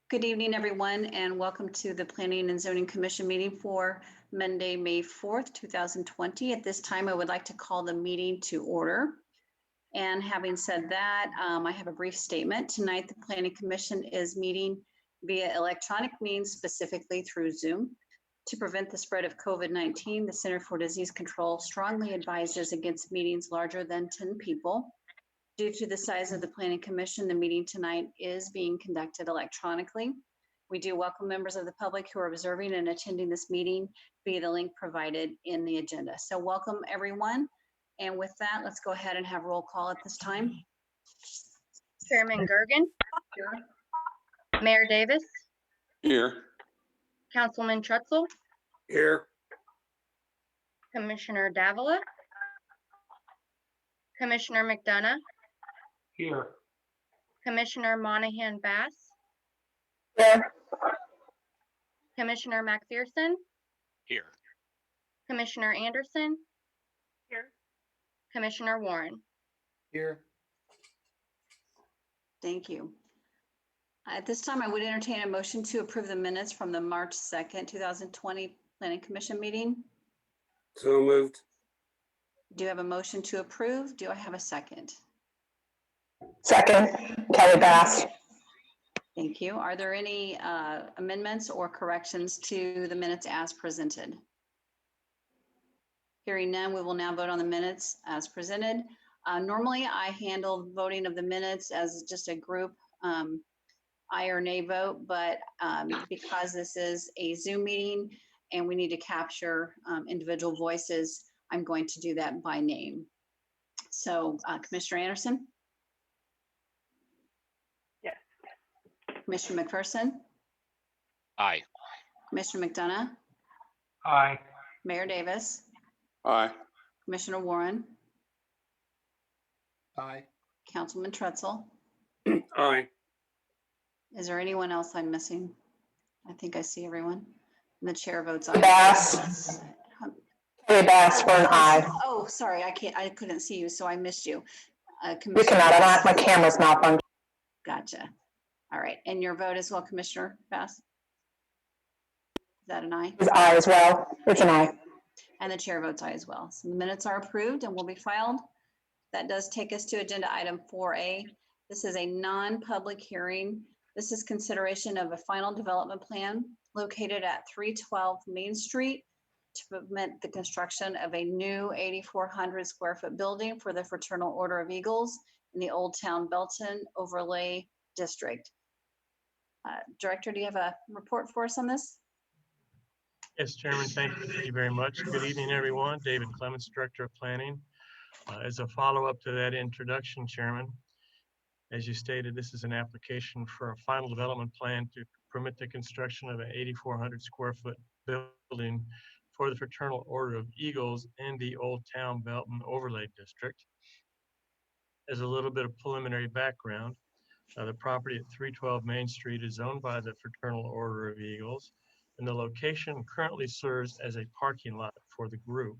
Good evening, everyone, and welcome to the Planning and Zoning Commission meeting for Monday, May 4th, 2020. At this time, I would like to call the meeting to order. And having said that, I have a brief statement. Tonight, the Planning Commission is meeting via electronic means, specifically through Zoom. To prevent the spread of COVID-19, the Center for Disease Control strongly advises against meetings larger than 10 people. Due to the size of the Planning Commission, the meeting tonight is being conducted electronically. We do welcome members of the public who are observing and attending this meeting via the link provided in the agenda. So welcome, everyone. And with that, let's go ahead and have roll call at this time. Chairman Gergen. Here. Mayor Davis. Here. Councilman Trutzel. Here. Commissioner Davila. Commissioner McDonough. Here. Commissioner Monahan Bass. Here. Commissioner McPherson. Here. Commissioner Anderson. Here. Commissioner Warren. Here. Thank you. At this time, I would entertain a motion to approve the minutes from the March 2nd, 2020 Planning Commission meeting. So moved. Do you have a motion to approve? Do I have a second? Second, Kelly Bass. Thank you. Are there any amendments or corrections to the minutes as presented? Hearing none, we will now vote on the minutes as presented. Normally, I handle voting of the minutes as just a group aye or nay vote, but because this is a Zoom meeting and we need to capture individual voices, I'm going to do that by name. So Commissioner Anderson? Yes. Commissioner McPherson? Aye. Commissioner McDonough? Aye. Mayor Davis? Aye. Commissioner Warren? Aye. Councilman Trutzel? Aye. Is there anyone else I'm missing? I think I see everyone. And the chair votes aye. Bass. Kelly Bass for an aye. Oh, sorry, I couldn't see you, so I missed you. You cannot, I don't have my camera's malfunction. Gotcha. All right, and your vote as well, Commissioner Bass? Is that an aye? It's aye as well. It's an aye. And the chair votes aye as well. So the minutes are approved and will be filed. That does take us to agenda item 4A. This is a non-public hearing. This is consideration of a final development plan located at 312 Main Street to permit the construction of a new 8,400 square foot building for the Fraternal Order of Eagles in the Old Town Belton Overlay District. Director, do you have a report for us on this? Yes, Chairman, thank you very much. Good evening, everyone. David Clements, Director of Planning. As a follow-up to that introduction, Chairman, as you stated, this is an application for a final development plan to permit the construction of an 8,400 square foot building for the Fraternal Order of Eagles in the Old Town Belton Overlay District. As a little bit of preliminary background, the property at 312 Main Street is owned by the Fraternal Order of Eagles, and the location currently serves as a parking lot for the group.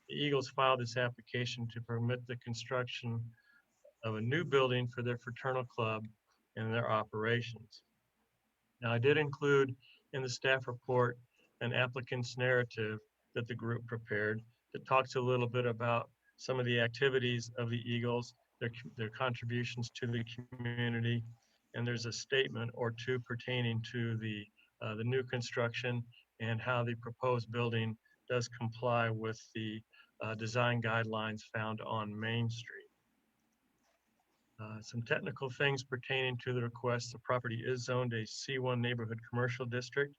The Eagles filed this application to permit the construction of a new building for their fraternal club and their operations. Now, I did include in the staff report an applicant's narrative that the group prepared that talks a little bit about some of the activities of the Eagles, their contributions to the community, and there's a statement or two pertaining to the new construction and how the proposed building does comply with the design guidelines found on Main Street. Some technical things pertaining to the request. The property is zoned a C1 neighborhood commercial district,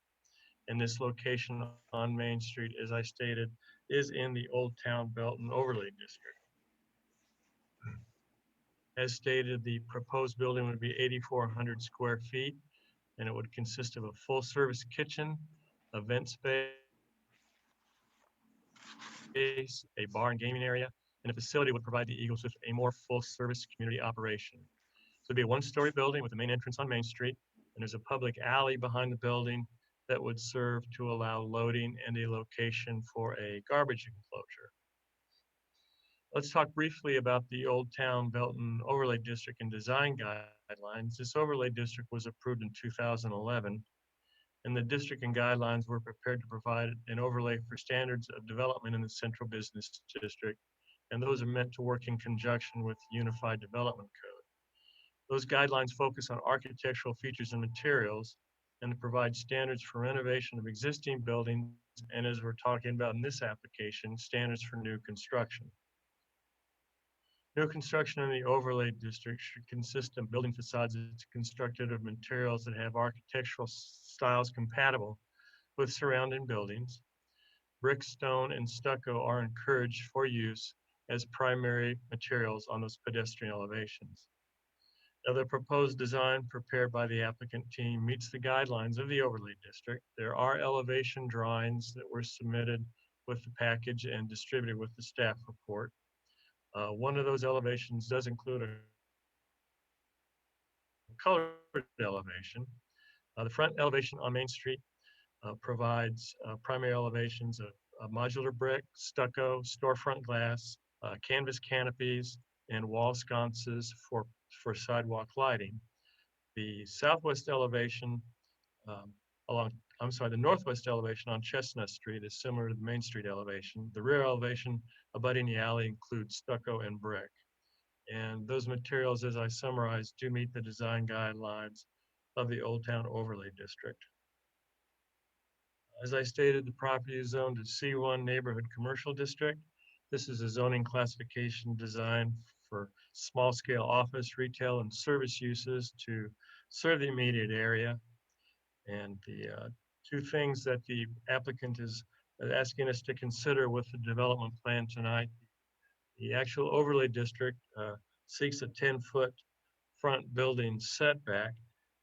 and this location on Main Street, as I stated, is in the Old Town Belton Overlay District. As stated, the proposed building would be 8,400 square feet, and it would consist of a full-service kitchen, event space, a bar and gaming area, and the facility would provide the Eagles with a more full-service community operation. So it'd be a one-story building with the main entrance on Main Street, and there's a public alley behind the building that would serve to allow loading and a location for a garbage enclosure. Let's talk briefly about the Old Town Belton Overlay District and Design Guidelines. guidelines. This overlay district was approved in 2011, and the district and guidelines were prepared to provide an overlay for standards of development in the central business district, and those are meant to work in conjunction with the Unified Development Code. Those guidelines focus on architectural features and materials and to provide standards for renovation of existing buildings, and as we're talking about in this application, standards for new construction. New construction in the overlay district should consist of building facades that's constructed of materials that have architectural styles compatible with surrounding buildings. Brick, stone, and stucco are encouraged for use as primary materials on those pedestrian elevations. Now, the proposed design prepared by the applicant team meets the guidelines of the overlay district. There are elevation drawings that were submitted with the package and distributed with the staff report. One of those elevations does include a colored elevation. The front elevation on Main Street provides primary elevations of modular brick, stucco, storefront glass, canvas canopies, and wall sconces for sidewalk lighting. The southwest elevation the northwest elevation on Chestnut Street is similar to the Main Street elevation. The rear elevation abutting the alley includes stucco and brick. And those materials, as I summarized, do meet the design guidelines of the Old Town Overlay District. As I stated, the property is zoned to C1 Neighborhood Commercial District. This is a zoning classification designed for small-scale office, retail, and service uses to serve the immediate area. And the two things that the applicant is asking us to consider with the development plan tonight, the actual overlay district seeks a 10-foot front building setback.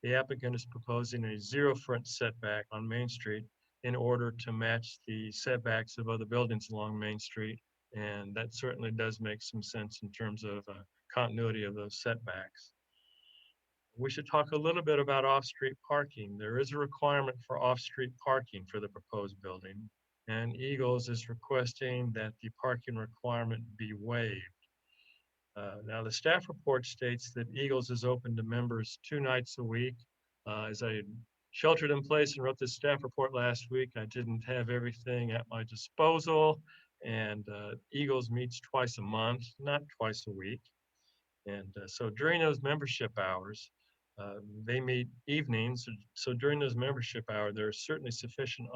The applicant is proposing a 0-foot setback on Main Street in order to match the setbacks of other buildings along Main Street. And that certainly does make some sense in terms of continuity of those setbacks. We should talk a little bit about off-street parking. There is a requirement for off-street parking for the proposed building, and Eagles is requesting that the parking requirement be waived. Now, the staff report states that Eagles is open to members 2 nights a week. As I sheltered in place and wrote this staff report last week, I didn't have everything at my disposal, and Eagles meets twice a month, not twice a week. And so during those membership hours, they meet evenings. So during those membership hours, there's certainly sufficient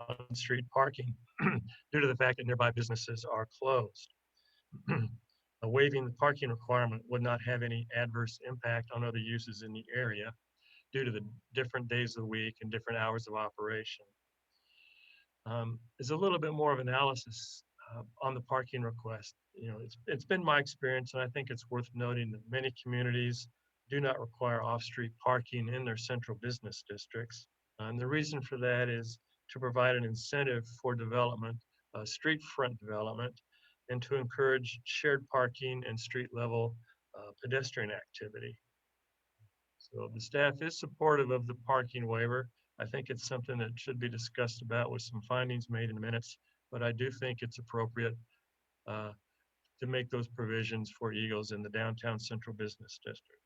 on-street parking due to the fact that nearby businesses are closed. Waiving the parking requirement would not have any adverse impact on other uses in the area due to the different days of the week and different hours of operation. There's a little bit more of analysis on the parking request. You know, it's been my experience, and I think it's worth noting that many communities do not require off-street parking in their central business districts. And the reason for that is to provide an incentive for development, street front development, and to encourage shared parking and street level pedestrian activity. So the staff is supportive of the parking waiver. I think it's something that should be discussed about with some findings made in minutes, but I do think it's appropriate to make those provisions for Eagles in the downtown central business district.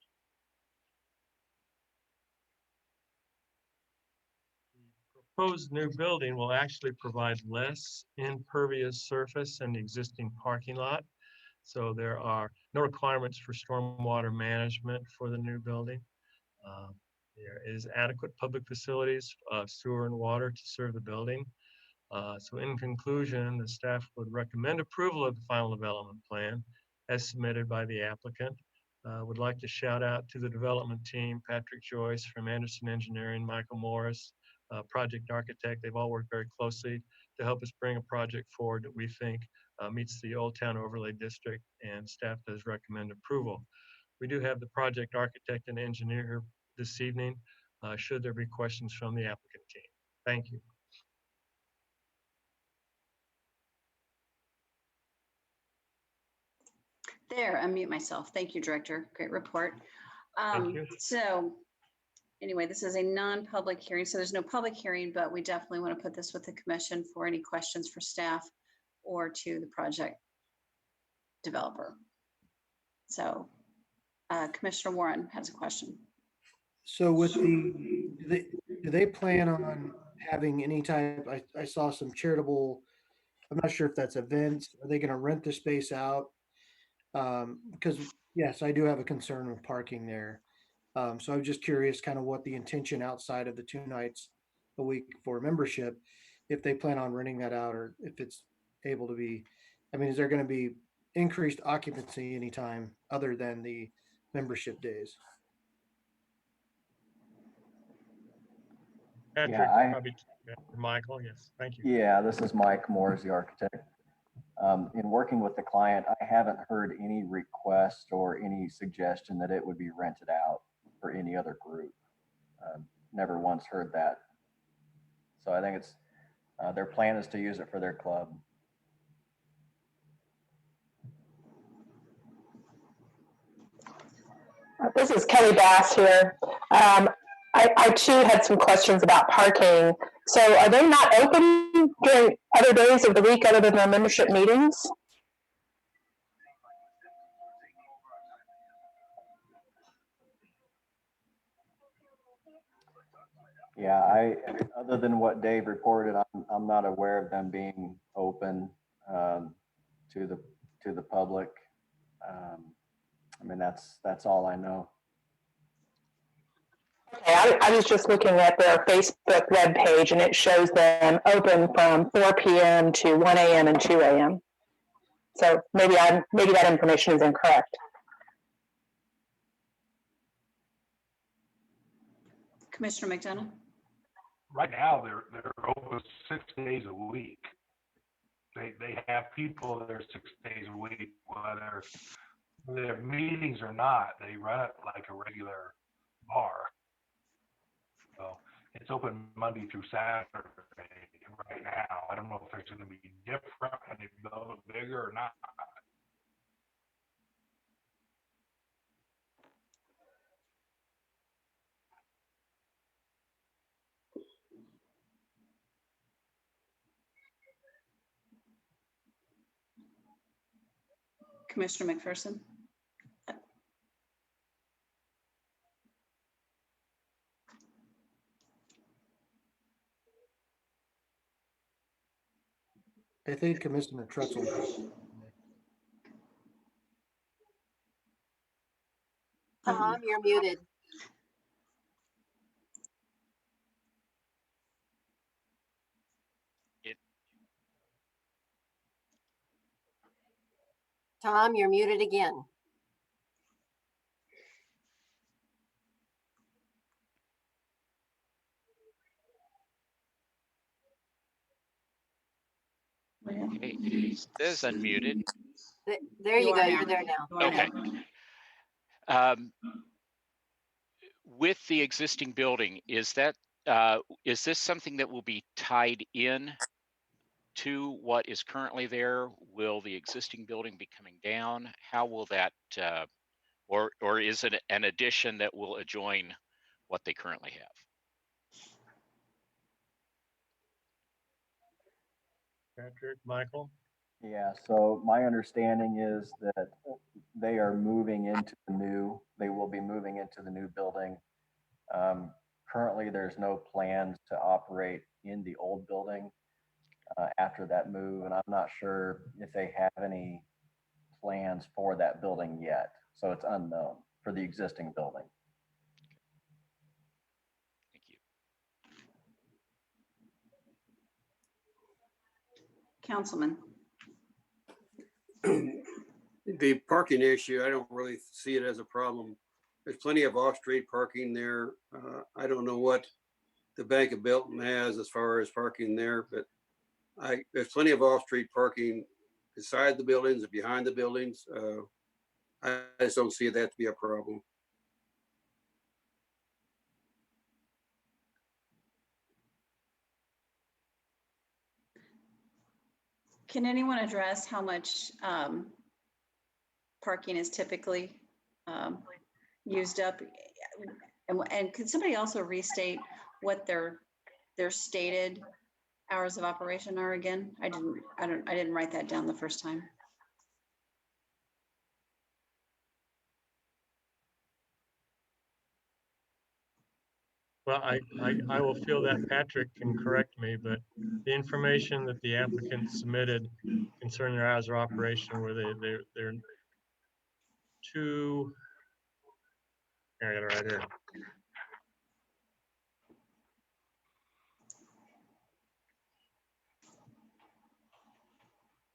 The proposed new building will actually provide less impervious surface than the existing parking lot. So there are no requirements for stormwater management for the new building. There is adequate public facilities, sewer and water to serve the building. So in conclusion, the staff would recommend approval of the final development plan as submitted by the applicant. Would like to shout out to the development team, Patrick Joyce from Anderson Engineering, Michael Morris, project architect. They've all worked very closely to help us bring a project forward that we think meets the Old Town Overlay District, and staff does recommend approval. We do have the project architect and engineer here this evening, should there be questions from the applicant team. Thank you. There, unmute myself. Thank you, Director. Great report. Thank you. So anyway, this is a non-public hearing, so there's no public hearing, but we definitely want to put this with the commission for any questions for staff or to the project developer. So Commissioner Warren has a question. So with do they plan on having any type, I saw some charitable, I'm not sure if that's events, are they gonna rent the space out? Because yes, I do have a concern with parking there. So I'm just curious kind of what the intention outside of the 2 nights a week for membership, if they plan on renting that out or if it's able to be, I mean, is there gonna be increased occupancy anytime other than the membership days? Patrick, I- probably, Michael, yes, thank you. Yeah, this is Mike Moores, the architect. In working with the client, I haven't heard any request or any suggestion that it would be rented out for any other group. Never once heard that. So I think it's, their plan is to use it for their club. This is Kelly Bass here. I too had some questions about parking. So are they not open during other days of the week other than their membership meetings? Yeah, other than what Dave reported, I'm not aware of them being open to the public. I mean, that's all I know. Okay, I was just looking at their Facebook webpage and it shows them open from 4 p.m. to 1 a.m. and 2 a.m. So maybe that information is incorrect. Commissioner McDonough? Right now, they're open 6 days a week. They have people there 6 days a week, whether their meetings or not. They run it like a regular bar. So it's open Monday through Saturday right now. I don't know if it's going to be different when they build it bigger or not. Commissioner McPherson? I think Commissioner Trutzel. Tom, you're muted. Tom, you're muted again. Okay, it says unmuted. There you You go. are now. You're there now. You are Okay. now. With the existing building, is this something that will be tied in to what is currently there? Will the existing building be coming down? How will that, or is it an addition that will adjoin what they currently have? Patrick, Michael? Yeah, so my understanding is that they will be moving into the new building. Currently, there's no plans to operate in the old building after that move, and I'm not sure if they have any plans for that building yet. So it's unknown for the existing building. Thank you. Councilman? The parking issue, I don't really see it as a problem. There's plenty of off-street parking there. I don't know what the Bank of Belton has as far as parking there, but there's plenty of off-street parking beside the buildings and behind the buildings. I just don't see that to be a problem. Can anyone address how much parking is typically used up? And could somebody also restate what their stated hours of operation are again? I didn't write that down the first time. Well, I will feel that Patrick can correct me, but the information that the applicant submitted concerning their hours of operation were they're two, here, I got it right here.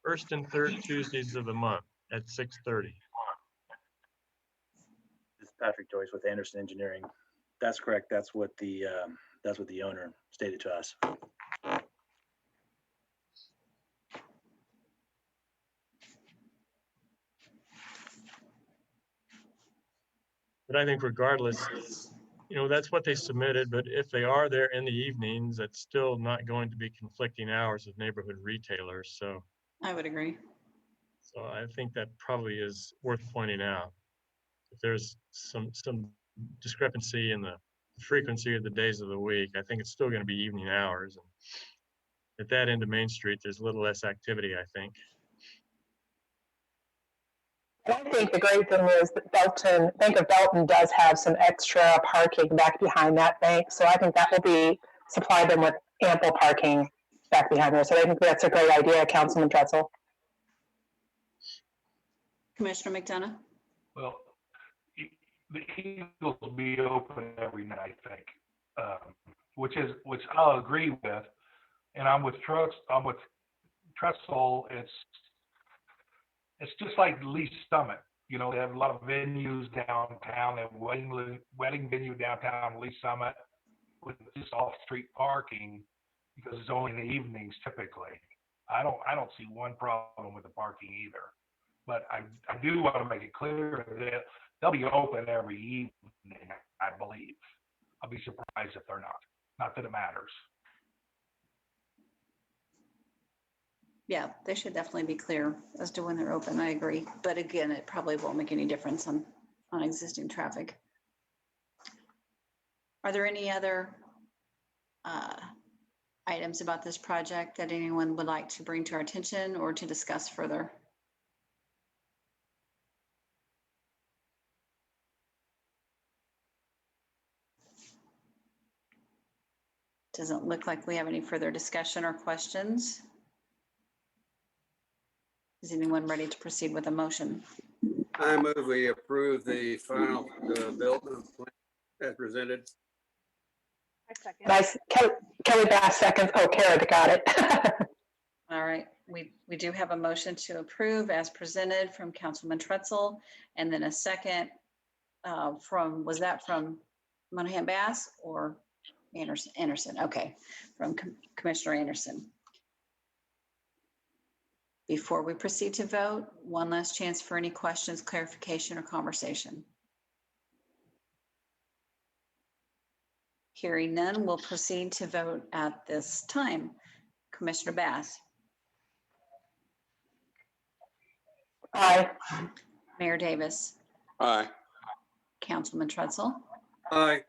First and third Tuesdays of the month at 6:30. This is Patrick Joyce with Anderson Engineering. That's correct. That's what the owner stated to us. But I think regardless, that's what they submitted, but if they are there in the evenings, it's still not going to be conflicting hours of neighborhood retailers. So I would agree. I think that probably is worth pointing out. If there's some discrepancy in the frequency of the days of the week, I think it's still going to be evening hours. And at that end of Main Street, there's a little less activity, I think. And I think the great thing is that Bank of Belton does have some extra parking back behind that bank. So I think that will supply them with ample parking back behind there. So I think that's a great idea, Councilman Drexel. Commissioner McDonough? Well, the Eagles will be open every night, I think, which I'll agree with. And I'm with Trestle. It's just like Lee Summit. They have a lot of venues downtown. They have wedding venue downtown Lee Summit with just off-street parking because it's only in the evenings typically. I don't see one problem with the parking either. But I do want to make it clear that they'll be open every evening, I believe. I'll be surprised if they're not. Not that it matters. Yeah, they should definitely be clear as to when they're open. I agree. But again, it probably won't make any difference on existing traffic. Are there any other items about this project that anyone would like to bring to our attention or to discuss further? Doesn't look like we have any further discussion or questions. Is anyone ready to proceed with a motion? I move we approve the final Belton plan as presented. Nice. Kelly Bass seconds. Oh, Kara got it. All right, we do have a motion to approve as presented from Councilman Trutzel, and then a second was that from Monahan Bass or Anderson? Okay, from Commissioner Anderson. Before we proceed to vote, one last chance for any questions, clarification, or conversation. Hearing none, we'll proceed to vote at this time. Commissioner Bass. Aye. Mayor Davis. Aye. Councilman Trutzel. Aye.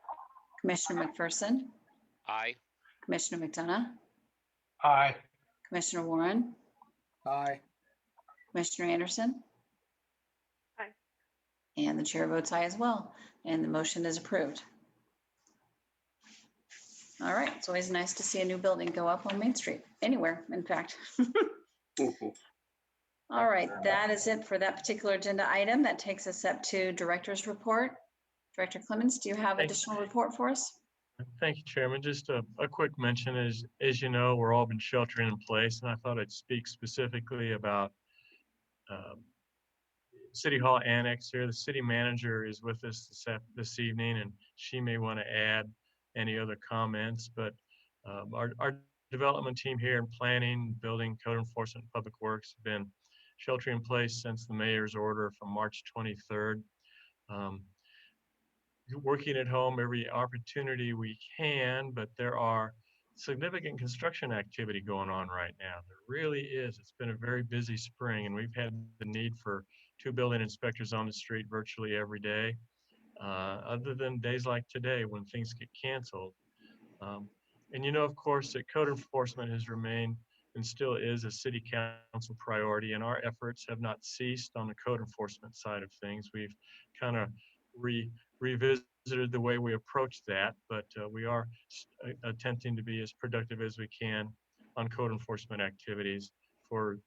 Commissioner McPherson. Aye. Commissioner McDonough. Aye. Commissioner Warren. Aye. Commissioner Anderson. Aye. And the chair votes aye as well. And the motion is approved. All right, it's always nice to see a new building go up on Main Street, anywhere, in fact. All right, that is it for that particular agenda item. That takes us up to Director's Report. Director Clemens, do you have additional report for us? Thank you, Chairman. Just a quick mention as you know, we're all been sheltering in place, and I thought I'd speak specifically about City Hall Annex here. The city manager is with us this evening, and she may want to add any other comments, but our development team here in planning, building, code enforcement, public works have been sheltering in place since the mayor's order from March 23rd. Working at home every opportunity we can, but there are significant construction activity going on right now. There really is. It's been a very busy spring, and we've had the need for 2 building inspectors on the street virtually every day, other than days like today when things get canceled. And of course, that code enforcement has remained and still is a city council priority, and our efforts have not ceased on the code enforcement side of things. We've kind of revisited revisited the way we approach that, but we are attempting to be as productive as we can on code enforcement activities for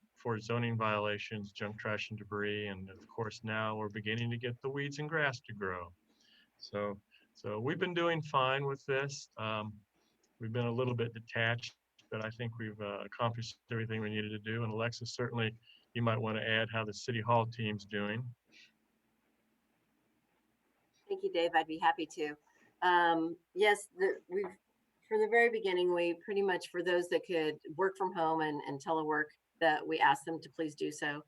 zoning violations, junk trash and debris, and of course now we're beginning to get the weeds and grass to grow. So we've been doing fine with this. We've been a little bit detached, but I think we've accomplished everything we needed to do. And Alexis, certainly you might want to add how the City Hall team's doing. Thank you, Dave. I'd be happy to. Yes, from the very beginning, we pretty much, for those that could work from home and telework, that we asked them to please do so.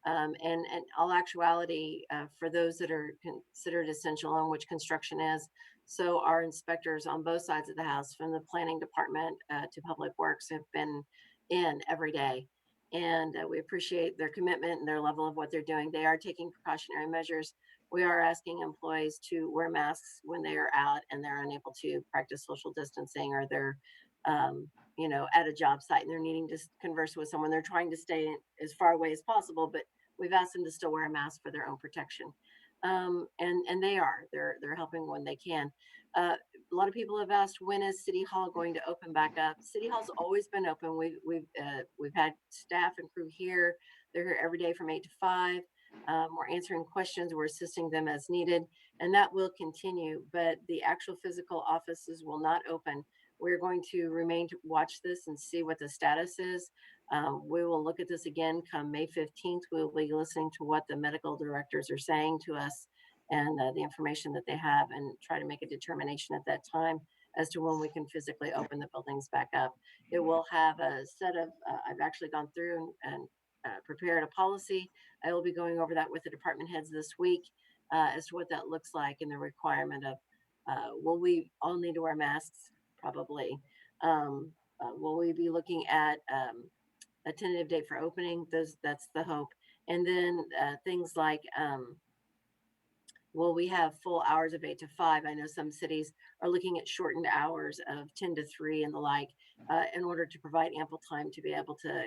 And in all actuality, for those that are considered essential, on which construction is, so our inspectors on both sides of the house, from the planning department to public works, have been in every day. And we appreciate their commitment and their level of what they're doing. They are taking precautionary measures. We are asking employees to wear masks when they are out and they're unable to practice social distancing, or they're, at a job site and they're needing to converse with someone. They're trying to stay as far away as possible, but we've asked them to still wear a mask for their own protection. And they're helping when they can. A lot of people have asked, when is City Hall going to open back up? City Hall's always been open. We've had staff and crew here. They're here every day from 8 to 5. We're answering questions, we're assisting them as needed, and that will continue, but the actual physical offices will not open. We're going to remain to watch this and see what the status is. We will look at this again come May 15th. We'll be listening to what the medical directors are saying to us and the information that they have, and try to make a determination at that time as to when we can physically open the buildings back up. It will have a set of, I've actually gone through and prepared a policy. I will be going over that with the department heads this week as to what that looks like, and the requirement of, will we all need to wear masks? Probably. Will we be looking at a tentative date for opening? That's the hope. And then things like, will we have full hours of 8 to 5? I know some cities are looking at shortened hours of 10 to 3 and the like, in order to provide ample time to be able to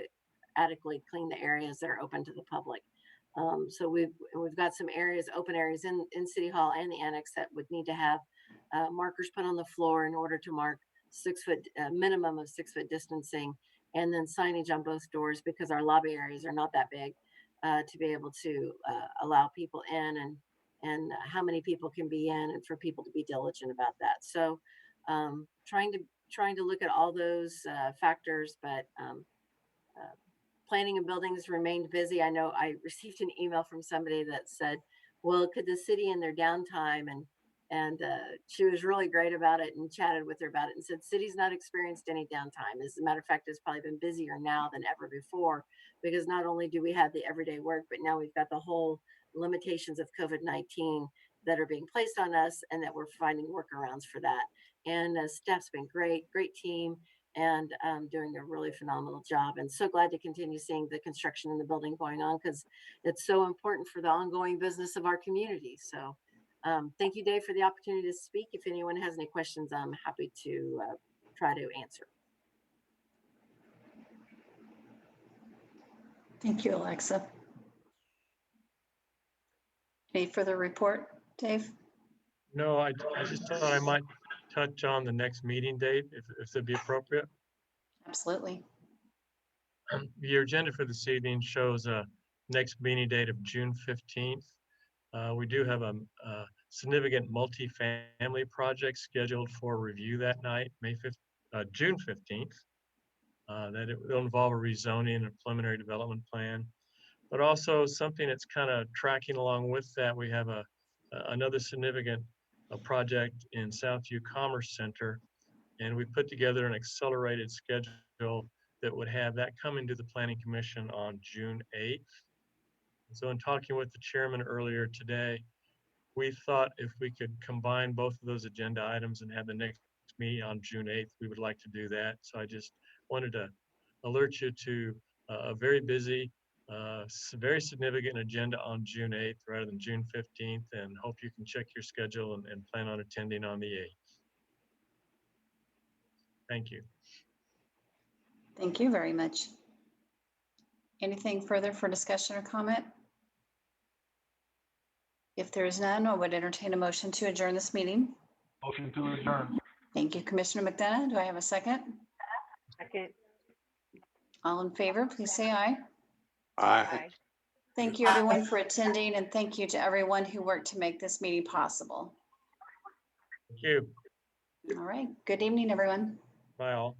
adequately clean the areas that are open to the public. So we've got some areas, open areas in City Hall and the annex, that would need to have markers put on the floor in order to mark 6 foot, minimum of 6 foot distancing, and then signage on both doors, because our lobby areas are not that big, to be able to allow people in, and how many people can be in, and for people to be diligent about that. So trying to look at all those factors, but planning and buildings remained busy. I know I received an email from somebody that said, well, could the city in their downtime, and she was really great about it and chatted with her about it and said, city's not experienced any downtime. As a matter of fact, it's probably been busier now than ever before, because not only do we have the everyday work, but now we've got the whole limitations of COVID-19 that are being placed on us, and that we're finding workarounds for that. And staff's been great team, and doing a really phenomenal job. And so glad to continue seeing the construction in the building going on, because it's so important for the ongoing business of our community. So thank you, Dave, for the opportunity to speak. If anyone has any questions, I'm happy to try to answer. Thank you, Alexa. Any further report, Dave? No, I just thought I might touch on the next meeting date, if it'd be appropriate. Absolutely. Your agenda for this evening shows a next meeting date of June 15th. We do have a significant multifamily project scheduled for review that night, June 15th. That it will involve a rezoning and a preliminary development plan, but also something that's kind of tracking along with that. We have another significant project in Southview Commerce Center, and we put together an accelerated schedule that would have that coming to the Planning Commission on June 8th. So in talking with the chairman earlier today, we thought if we could combine both of those agenda items and have the next meeting on June 8th, we would like to do that. So I just wanted to alert you to a very busy, very significant agenda on June 8th rather than June 15th, and hope you can check your schedule and plan on attending on the 8th. Thank you. Thank you very much. Anything further for discussion or comment? If there is none, I would entertain a motion to adjourn this meeting. Motion to adjourn. Thank you, Commissioner McDonough. Do I have a second? Second. All in favor, please say aye. Aye. Thank you, everyone, for attending, and thank you to everyone who worked to make this meeting possible. Thank you. All right. Good evening, everyone. Bye all.